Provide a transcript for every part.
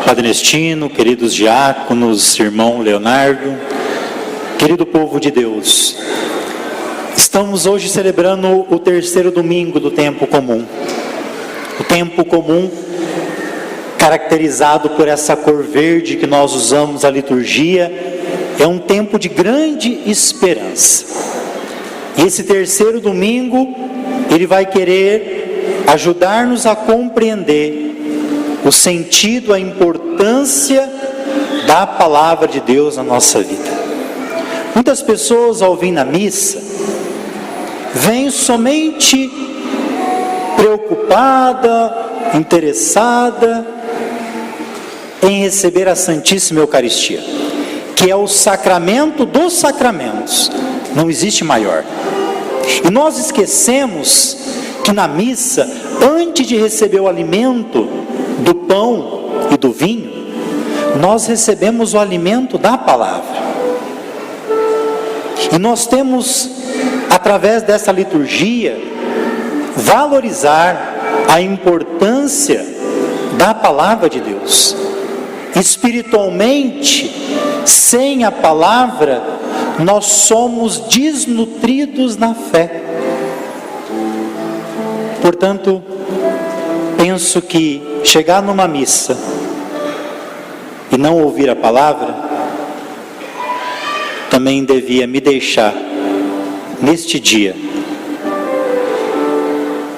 Padre Nestino, queridos diáconos, irmão Leonardo, querido povo de Deus, estamos hoje celebrando o terceiro domingo do tempo comum. O tempo comum, caracterizado por essa cor verde que nós usamos na liturgia, é um tempo de grande esperança. E esse terceiro domingo, ele vai querer ajudar-nos a compreender o sentido, a importância da palavra de Deus na nossa vida. Muitas pessoas, ao vir na missa, vêm somente preocupada, interessada em receber a Santíssima Eucaristia, que é o sacramento dos sacramentos, não existe maior. E nós esquecemos que na missa, antes de receber o alimento do pão e do vinho, nós recebemos o alimento da palavra. E nós temos, através dessa liturgia, valorizar a importância da palavra de Deus. Espiritualmente, sem a palavra, nós somos desnutridos na fé. Portanto, penso que chegar numa missa e não ouvir a palavra, também devia me deixar, neste dia,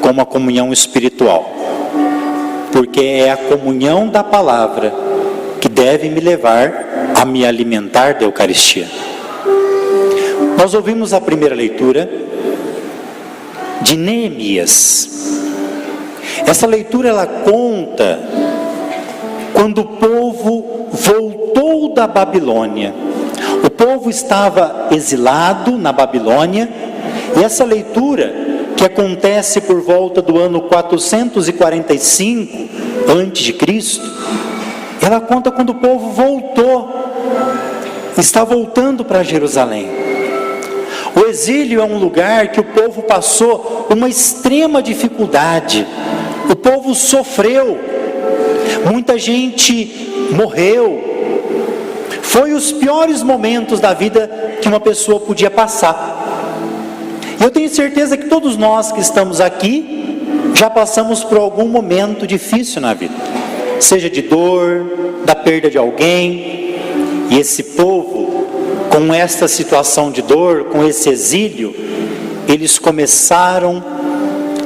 com uma comunhão espiritual, porque é a comunhão da palavra que deve me levar a me alimentar da Eucaristia. Nós ouvimos a primeira leitura de Neemias. Essa leitura ela conta quando o povo voltou da Babilônia. O povo estava exilado na Babilônia, e essa leitura, que acontece por volta do ano 445 a.C., ela conta quando o povo voltou, está voltando para Jerusalém. O exílio é um lugar que o povo passou uma extrema dificuldade. O povo sofreu, muita gente morreu. Foi os piores momentos da vida que uma pessoa podia passar. E eu tenho certeza que todos nós que estamos aqui já passamos por algum momento difícil na vida, seja de dor, da perda de alguém. E esse povo, com esta situação de dor, com esse exílio, eles começaram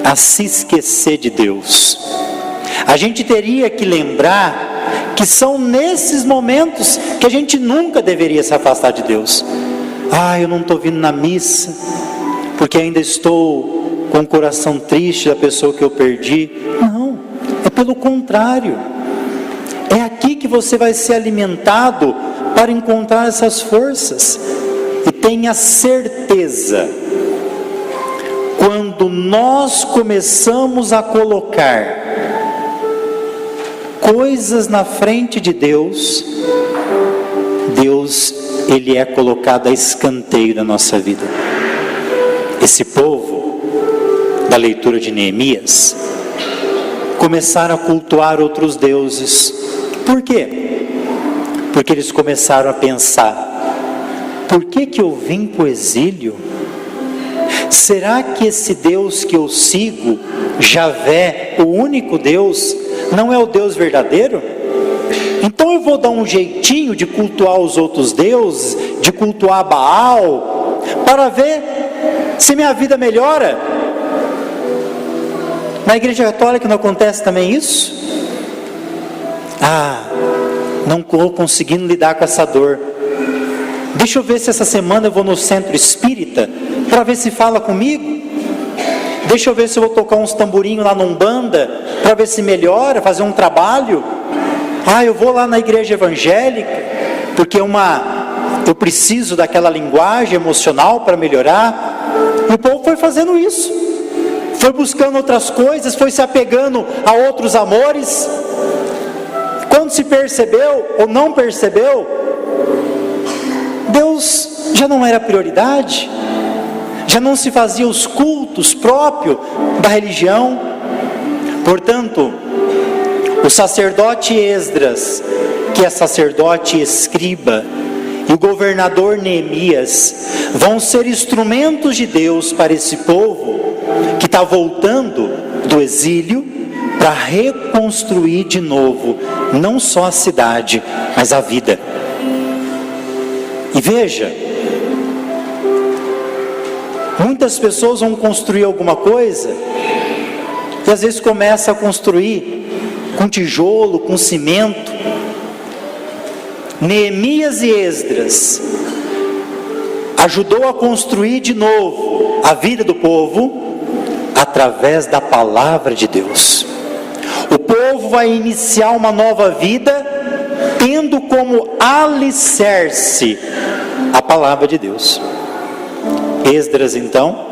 a se esquecer de Deus. A gente teria que lembrar que são nesses momentos que a gente nunca deveria se afastar de Deus. Eu não estou vindo na missa, porque ainda estou com o coração triste da pessoa que eu perdi. Não, é pelo contrário. É aqui que você vai ser alimentado para encontrar essas forças. E tenha certeza, quando nós começamos a colocar coisas na frente de Deus, Deus, ele é colocado a escanteio da nossa vida. Esse povo, da leitura de Neemias, começaram a cultuar outros deuses. Por quê? Porque eles começaram a pensar: por que eu vim para o exílio? Será que esse Deus que eu sigo, Javé, o único Deus, não é o Deus verdadeiro? Então eu vou dar um jeitinho de cultuar os outros deuses, de cultuar Baal, para ver se minha vida melhora. Na Igreja Católica não acontece também isso? Não estou conseguindo lidar com essa dor. Deixa eu ver se essa semana eu vou no centro espírita, para ver se fala comigo. Deixa eu ver se eu vou tocar uns tamborinhos lá na Umbanda, para ver se melhora, fazer um trabalho. Eu vou lá na igreja evangélica, porque eu preciso daquela linguagem emocional para melhorar. E o povo foi fazendo isso, foi buscando outras coisas, foi se apegando a outros amores. Quando se percebeu ou não percebeu, Deus já não era prioridade, já não se fazia os cultos próprios da religião. Portanto, O sacerdote Esdras, que é sacerdote e escriba, e o governador Neemias vão ser instrumentos de Deus para esse povo que está voltando do exílio para reconstruir de novo, não só a cidade, mas a vida. E veja, muitas pessoas vão construir alguma coisa e às vezes começa a construir com tijolo, com cimento. Neemias e Esdras ajudou a construir de novo a vida do povo através da palavra de Deus. O povo vai iniciar uma nova vida tendo como alicerce a palavra de Deus. Esdras então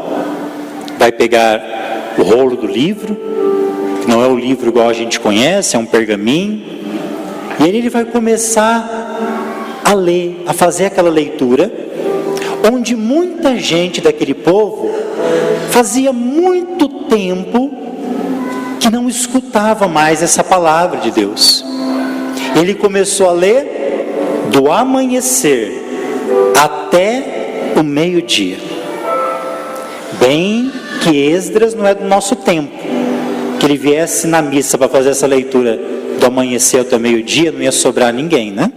vai pegar o rolo do livro, que não é o livro igual a gente conhece, é um pergaminho, e ele vai começar a ler, a fazer aquela leitura, onde muita gente daquele povo fazia muito tempo que não escutava mais essa palavra de Deus. Ele começou a ler do amanhecer até o meio-dia. Bem que Esdras não é do nosso tempo, que ele viesse na missa para fazer essa leitura do amanhecer até o meio-dia, não ia sobrar ninguém, né?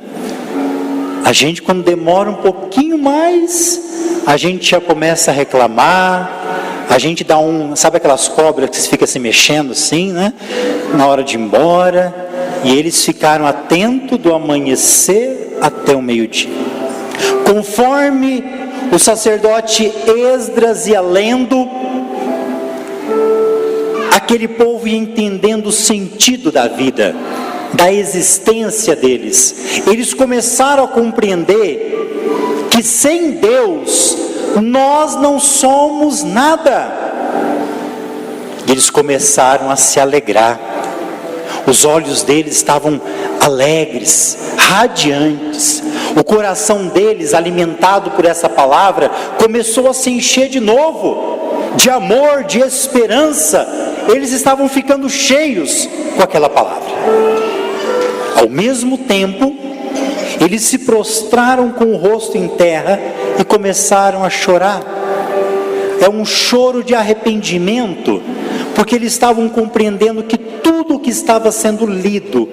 A gente, quando demora um pouquinho mais, a gente já começa a reclamar, a gente dá sabe aquelas cobras que fica se mexendo assim, né? Na hora de ir embora, e eles ficaram atentos do amanhecer até o meio-dia. Conforme o sacerdote Esdras ia lendo, aquele povo ia entendendo o sentido da vida, da existência deles. Eles começaram a compreender que sem Deus nós não somos nada. Eles começaram a se alegrar. Os olhos deles estavam alegres, radiantes. O coração deles, alimentado por essa palavra, começou a se encher de novo, de amor, de esperança. Eles estavam ficando cheios com aquela palavra. Ao mesmo tempo, eles se prostraram com o rosto em terra e começaram a chorar. É um choro de arrependimento, porque eles estavam compreendendo que tudo o que estava sendo lido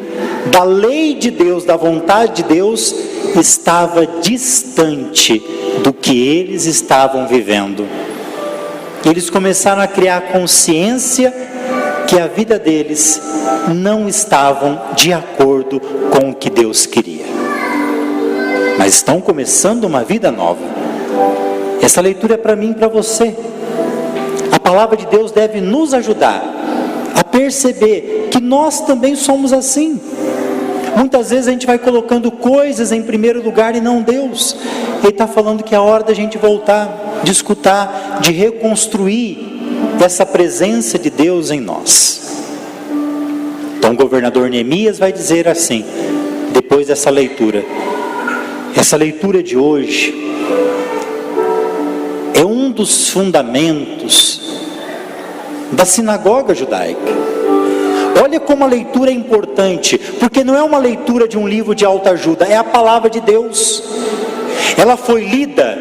da lei de Deus, da vontade de Deus, estava distante do que eles estavam vivendo. Eles começaram a criar consciência que a vida deles não estava de acordo com o que Deus queria. Mas estão começando uma vida nova. Essa leitura é para mim e para você. A palavra de Deus deve nos ajudar a perceber que nós também somos assim. Muitas vezes a gente vai colocando coisas em primeiro lugar e não Deus. Ele está falando que é a hora da gente voltar, de escutar, de reconstruir essa presença de Deus em nós. Então o governador Neemias vai dizer assim, depois dessa leitura: essa leitura de hoje é um dos fundamentos da sinagoga judaica. Olha como a leitura é importante, porque não é uma leitura de um livro de autoajuda, é a palavra de Deus. Ela foi lida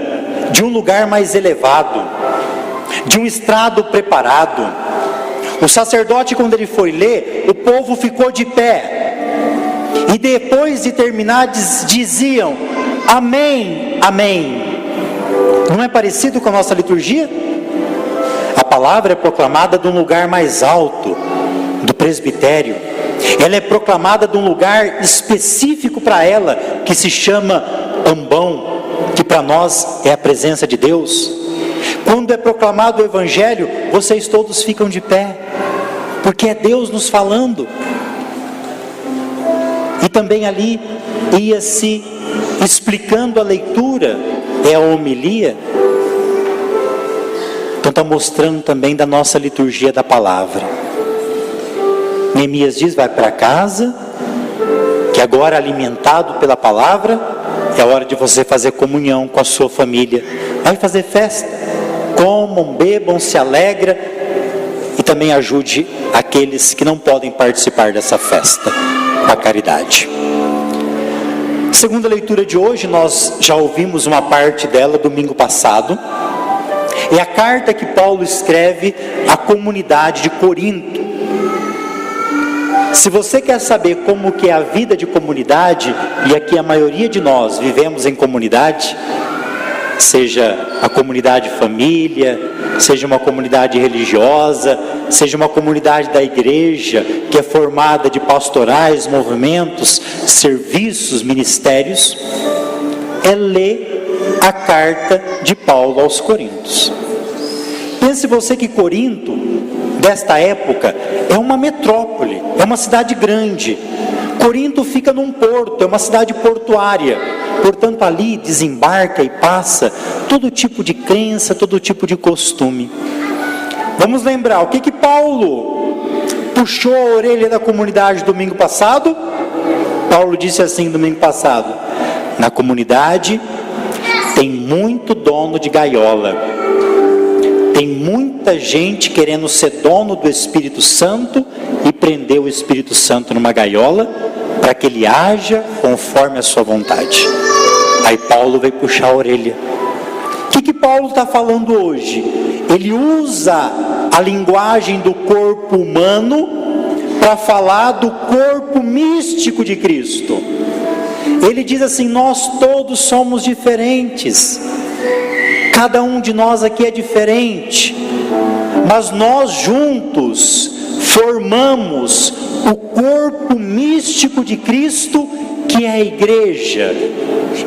de um lugar mais elevado, de um estrado preparado. O sacerdote, quando ele foi ler, o povo ficou de pé, e depois de terminar diziam: amém, amém. Não é parecido com a nossa liturgia? A palavra é proclamada de um lugar mais alto, do presbitério. Ela é proclamada de um lugar específico para ela, que se chama ambão, que para nós é a presença de Deus. Quando é proclamado o evangelho, vocês todos ficam de pé, porque é Deus nos falando. E também ali ia-se explicando a leitura, é a homilia. Então está mostrando também da nossa liturgia da palavra. Neemias diz: vai para casa, que agora alimentado pela palavra, é hora de você fazer comunhão com a sua família. Vai fazer festa, comam, bebam, se alegra. E também ajude aqueles que não podem participar dessa festa da caridade. Segunda leitura de hoje, nós já ouvimos uma parte dela domingo passado. É a carta que Paulo escreve à comunidade de Corinto. Se você quer saber como que é a vida de comunidade, e aqui a maioria de nós vivemos em comunidade, seja a comunidade família, seja uma comunidade religiosa, seja uma comunidade da igreja, que é formada de pastorais, movimentos, serviços, ministérios, é ler a carta de Paulo aos Coríntios. Pense você que Corinto, desta época, é uma metrópole, é uma cidade grande. Corinto fica num porto, é uma cidade portuária. Portanto, ali desembarca e passa todo tipo de crença, todo tipo de costume. Vamos lembrar, o que Paulo puxou a orelha da comunidade domingo passado? Paulo disse assim domingo passado: na comunidade tem muito dono de gaiola. Tem muita gente querendo ser dono do Espírito Santo e prender o Espírito Santo numa gaiola para que ele haja conforme a sua vontade. Aí Paulo veio puxar a orelha. O que Paulo está falando hoje? Ele usa a linguagem do corpo humano para falar do corpo místico de Cristo. Ele diz assim: nós todos somos diferentes. Cada um de nós aqui é diferente, mas nós juntos formamos o corpo místico de Cristo, que é a igreja.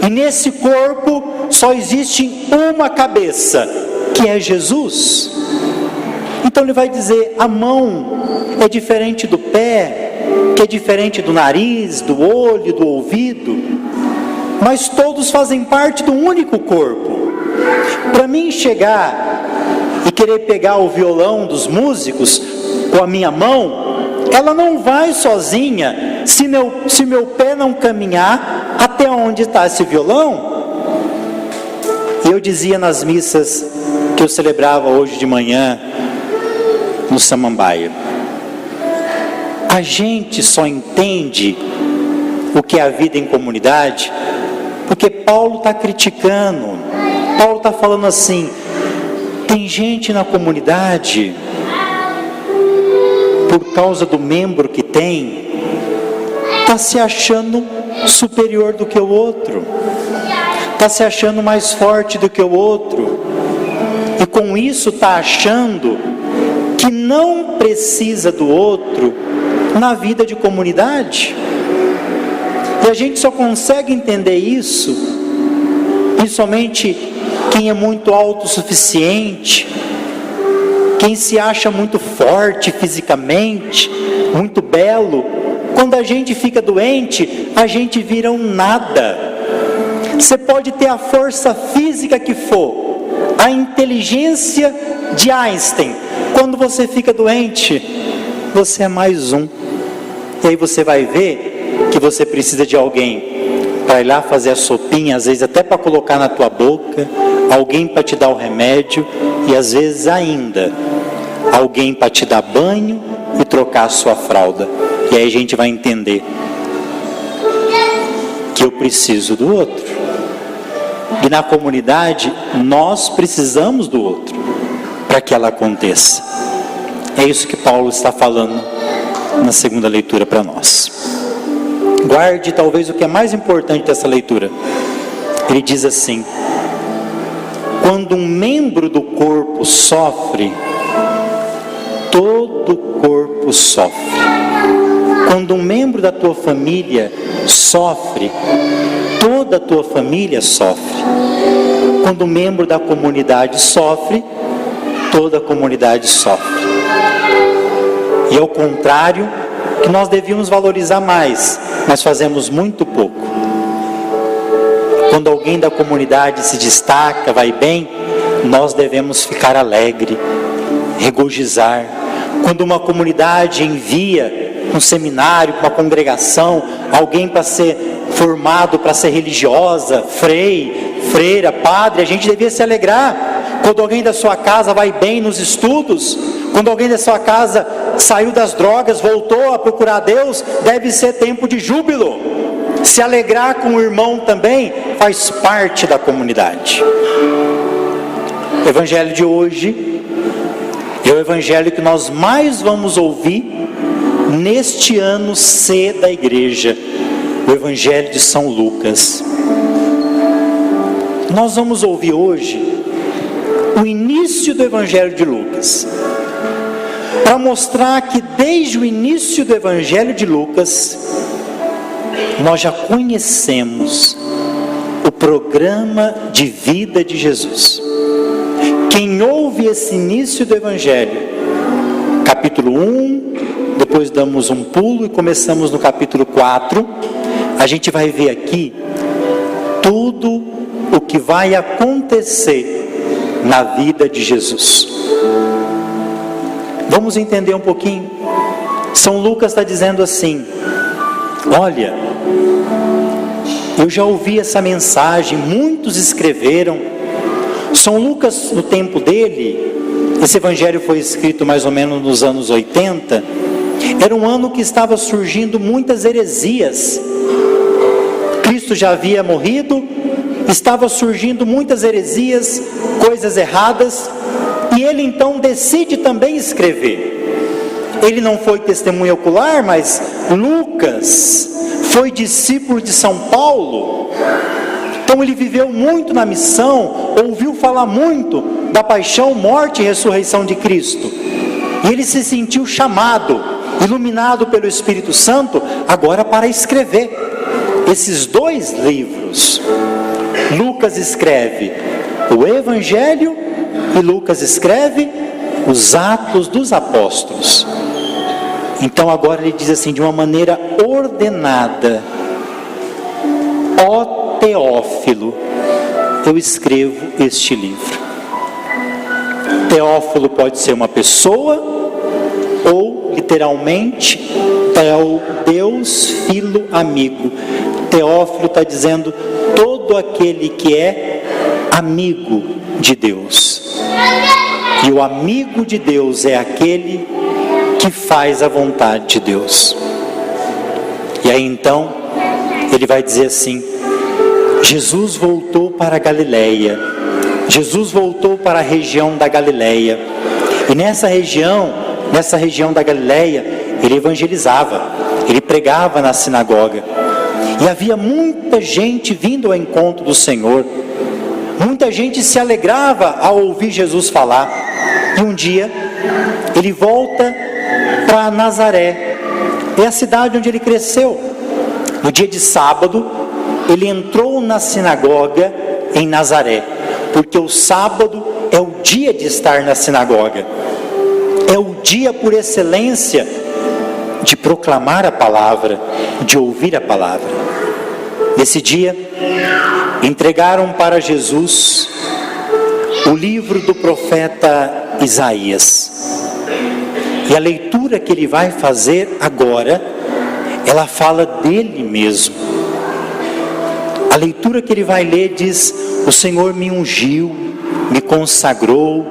E nesse corpo só existe uma cabeça, que é Jesus. Então ele vai dizer: a mão é diferente do pé, que é diferente do nariz, do olho, do ouvido, mas todos fazem parte do único corpo. Para mim chegar e querer pegar o violão dos músicos com a minha mão, ela não vai sozinha se meu pé não caminhar até onde está esse violão. Eu dizia nas missas que eu celebrava hoje de manhã no Samambaia: a gente só entende o que é a vida em comunidade porque Paulo está criticando. Paulo está falando assim: tem gente na comunidade, por causa do membro que tem, está se achando superior do que o outro, está se achando mais forte do que o outro, e com isso está achando que não precisa do outro na vida de comunidade. E a gente só consegue entender isso, principalmente quem é muito autossuficiente, quem se acha muito forte fisicamente, muito belo. Quando a gente fica doente, a gente vira um nada. Você pode ter a força física que for, a inteligência de Einstein, quando você fica doente, você é mais um. E aí você vai ver que você precisa de alguém para ir lá fazer a sopinha, às vezes até para colocar na tua boca, alguém para te dar o remédio, e às vezes ainda alguém para te dar banho e trocar a sua fralda. E aí a gente vai entender que eu preciso do outro. E na comunidade nós precisamos do outro para que ela aconteça. É isso que Paulo está falando na segunda leitura para nós. Guarde talvez o que é mais importante dessa leitura. Ele diz assim: quando um membro do corpo sofre, todo o corpo sofre. Quando um membro da tua família sofre, toda a tua família sofre. Quando um membro da comunidade sofre, toda a comunidade sofre. E ao contrário, que nós devíamos valorizar mais, mas fazemos muito pouco. Quando alguém da comunidade se destaca, vai bem, nós devemos ficar alegre, regozijar. Quando uma comunidade envia um seminário, uma congregação, alguém para ser formado, para ser religiosa, freira, padre, a gente devia se alegrar. Quando alguém da sua casa vai bem nos estudos, Quando alguém da sua casa saiu das drogas, voltou a procurar Deus, deve ser tempo de júbilo. Se alegrar com o irmão também faz parte da comunidade. O evangelho de hoje é o evangelho que nós mais vamos ouvir neste ano C da igreja, o evangelho de São Lucas. Nós vamos ouvir hoje o início do evangelho de Lucas, para mostrar que desde o início do evangelho de Lucas, nós já conhecemos o programa de vida de Jesus. Quem ouve esse início do evangelho, capítulo 1, depois damos um pulo e começamos no capítulo 4, a gente vai ver aqui tudo o que vai acontecer na vida de Jesus. Vamos entender um pouquinho. São Lucas está dizendo assim: olha, eu já ouvi essa mensagem, muitos escreveram. São Lucas, no tempo dele, esse evangelho foi escrito mais ou menos nos anos 80, era um ano que estava surgindo muitas heresias. Cristo já havia morrido, estava surgindo muitas heresias, coisas erradas, e ele então decide também escrever. Ele não foi testemunha ocular, mas Lucas foi discípulo de São Paulo, então ele viveu muito na missão, ouviu falar muito da paixão, morte e ressurreição de Cristo, e ele se sentiu chamado, iluminado pelo Espírito Santo, agora para escrever esses dois livros. Lucas escreve o Evangelho e Lucas escreve os Atos dos Apóstolos. Então agora ele diz assim, de uma maneira ordenada: ó Teófilo, eu escrevo este livro. Teófilo pode ser uma pessoa, ou literalmente é o Deus Filo amigo. Teófilo está dizendo todo aquele que é amigo de Deus. E o amigo de Deus é aquele que faz a vontade de Deus. E aí então ele vai dizer assim: Jesus voltou para a Galileia. Jesus voltou para a região da Galileia. E nessa região da Galileia, ele evangelizava, ele pregava na sinagoga. E havia muita gente vindo ao encontro do Senhor. Muita gente se alegrava ao ouvir Jesus falar. E um dia, ele volta para Nazaré. É a cidade onde ele cresceu. No dia de sábado, ele entrou na sinagoga em Nazaré, porque o sábado é o dia de estar na sinagoga, é o dia por excelência de proclamar a palavra, de ouvir a palavra. Nesse dia, entregaram para Jesus o livro do profeta Isaías, e a leitura que ele vai fazer agora, ela fala dele mesmo. A leitura que ele vai ler diz: o Senhor me ungiu, me consagrou,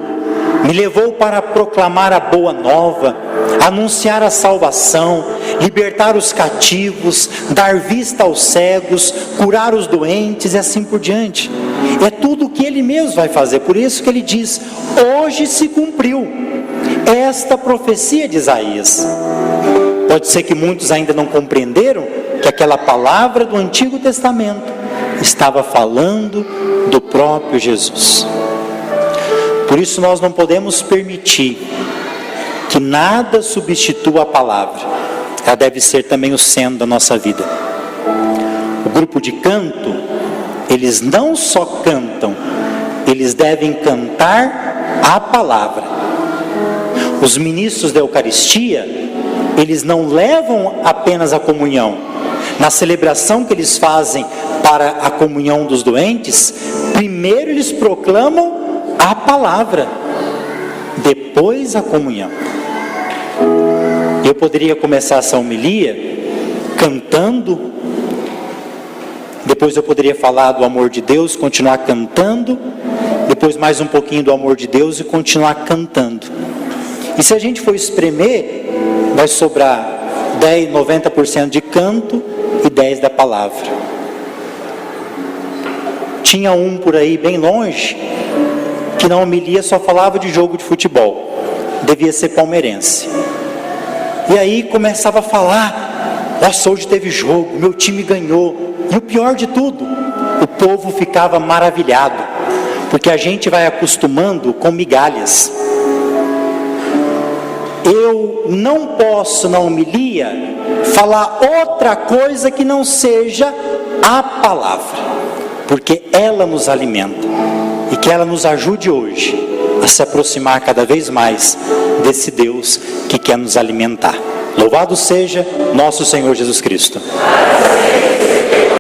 me levou para proclamar a boa nova, anunciar a salvação, libertar os cativos, dar vista aos cegos, curar os doentes e assim por diante. É tudo o que ele mesmo vai fazer. Por isso que ele diz: hoje se cumpriu esta profecia de Isaías. Pode ser que muitos ainda não compreenderam que aquela palavra do Antigo Testamento estava falando do próprio Jesus. Por isso nós não podemos permitir que nada substitua a palavra. Ela deve ser também o centro da nossa vida. O grupo de canto, eles não só cantam, eles devem cantar a palavra. Os ministros da Eucaristia, eles não levam apenas a comunhão. Na celebração que eles fazem para a comunhão dos doentes, primeiro eles proclamam a palavra, depois a comunhão. Eu poderia começar essa homilia cantando, depois eu poderia falar do amor de Deus, continuar cantando, depois mais um pouquinho do amor de Deus e continuar cantando. E se a gente for espremer, vai sobrar 10, 90% de canto e 10% da palavra. Tinha um por aí bem longe, que na homilia só falava de jogo de futebol. Devia ser palmeirense. E aí começava a falar: nossa, hoje teve jogo, meu time ganhou. E o pior de tudo, o povo ficava maravilhado, porque a gente vai acostumando com migalhas. Eu não posso na homilia falar outra coisa que não seja a palavra, porque ela nos alimenta, e que ela nos ajude hoje a se aproximar cada vez mais desse Deus que quer nos alimentar. Louvado seja nosso Senhor Jesus Cristo.